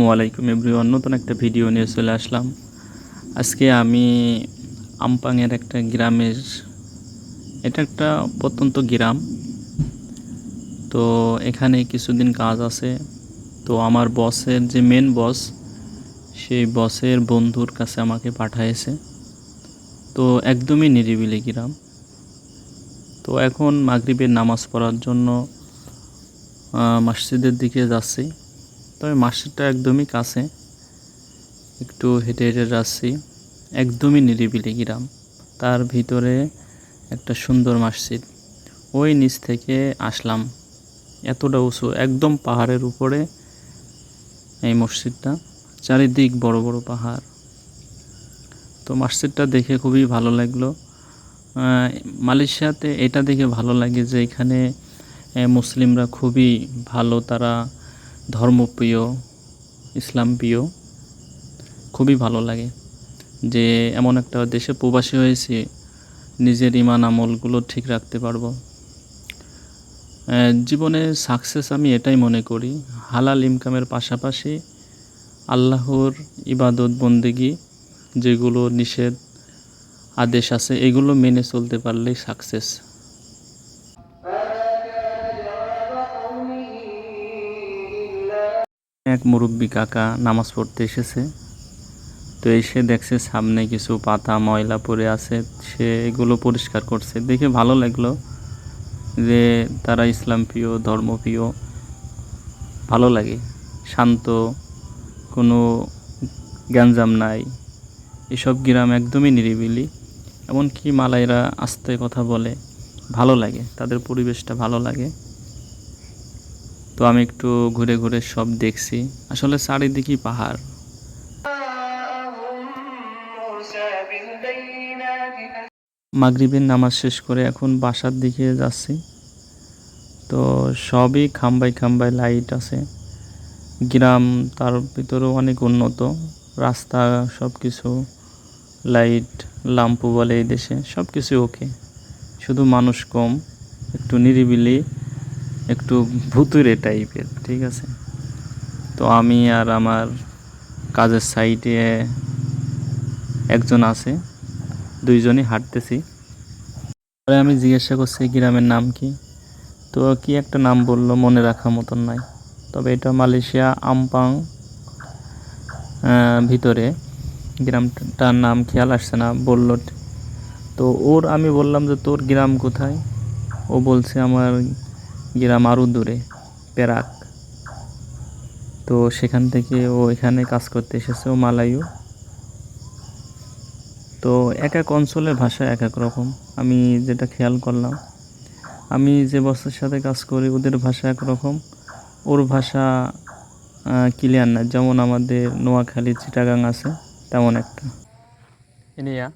আসসালামু আলাইকুম এভরিওয়ান, নতুন একটা ভিডিও নিয়ে চলে আসলাম। আজকে আমি আমপাংয়ের একটা গ্রামের, এটা একটা প্রত্যন্ত গ্রাম। তো এখানে কিছুদিন কাজ আছে। তো আমার বসের যে মেন বস, সেই বসের বন্ধুর কাছে আমাকে পাঠাইছে। তো একদমই নিরিবিলি গ্রাম। তো এখন মাগরিবের নামাজ পড়ার জন্য মসজিদের দিকে যাচ্ছি। তবে মসজিদটা একদমই কাছে, একটু হেঁটে হেঁটে যাচ্ছি। একদমই নিরিবিলি গ্রাম, তার ভিতরে একটা সুন্দর মসজিদ। ওই নিচ থেকে আসলাম, এতটা উঁচু, একদম পাহাড়ের উপরে এই মসজিদটা, চারিদিক বড় বড় পাহাড়। তো মসজিদটা দেখে খুবই ভালো লাগলো। মালয়েশিয়াতে এটা দেখে ভালো লাগে যে এখানে মুসলিমরা খুবই ভালো, তারা ধর্মপ্রিয়, ইসলামপ্রিয়। খুবই ভালো লাগে যে এমন একটা দেশে প্রবাসী হয়েছি, নিজের ইমান আমলগুলো ঠিক রাখতে পারবো। জীবনে সাকসেস আমি এটাই মনে করি, হালাল ইনকামের পাশাপাশি আল্লাহর ইবাদত বন্দেগী, যেগুলো নিষেধ আদেশ আছে এগুলো মেনে চলতে পারলেই সাকসেস। এক মুরব্বী কাকা নামাজ পড়তে এসেছে। তো এসে দেখছে সামনে কিছু পাতা ময়লা পড়ে আছে, সে এগুলো পরিষ্কার করছে। দেখে ভালো লাগলো যে তারা ইসলাম প্রিয়, ধর্মপ্রিয়। ভালো লাগে, শান্ত, কোনো গ্যাঞ্জাম নাই। এসব গ্রাম একদমই নিরিবিলি, এমনকি মালাইরা আস্তে কথা বলে। ভালো লাগে, তাদের পরিবেশটা ভালো লাগে। তো আমি একটু ঘুরে ঘুরে সব দেখছি। আসলে চারিদিকেই পাহাড়। মাগরিবের নামাজ শেষ করে এখন বাসার দিকে যাচ্ছি। তো সবই খাম্বায় খাম্বায় লাইট আছে। গ্রাম, তার ভিতরেও অনেক উন্নত রাস্তা, সব কিছু লাইট, ল্যাম্পও বলে এই দেশে, সব কিছু ওকে। শুধু মানুষ কম, একটু নিরিবিলি, একটু ভুতুরে টাইপের, ঠিক আছে। তো আমি আর আমার কাজের সাইডে একজন আছে, দুইজনই হাঁটতেছি। পরে আমি জিজ্ঞাসা করছি গ্রামের নাম কি। তো কি একটা নাম বললো, মনে রাখার মতন নাই। তবে এটা মালয়েশিয়া আমপাং ভিতরে, গ্রামটার নাম খেয়াল আসছে না, বলল। তো আমি বললাম যে তোর গ্রাম কোথায়? ও বলছে আমার গ্রাম আরও দূরে, পেরাক। তো সেখান থেকে ও এখানে কাজ করতে এসেছে, ও মালায়ু। তো এক এক অঞ্চলের ভাষা এক এক রকম। আমি যেটা খেয়াল করলাম, আমি যে বসের সাথে কাজ করি ওদের ভাষা একরকম, ওর ভাষা ক্লিয়ার না। যেমন আমাদের নোয়াখালী, চিটাগাং আছে তেমন একটা। ইনিয়া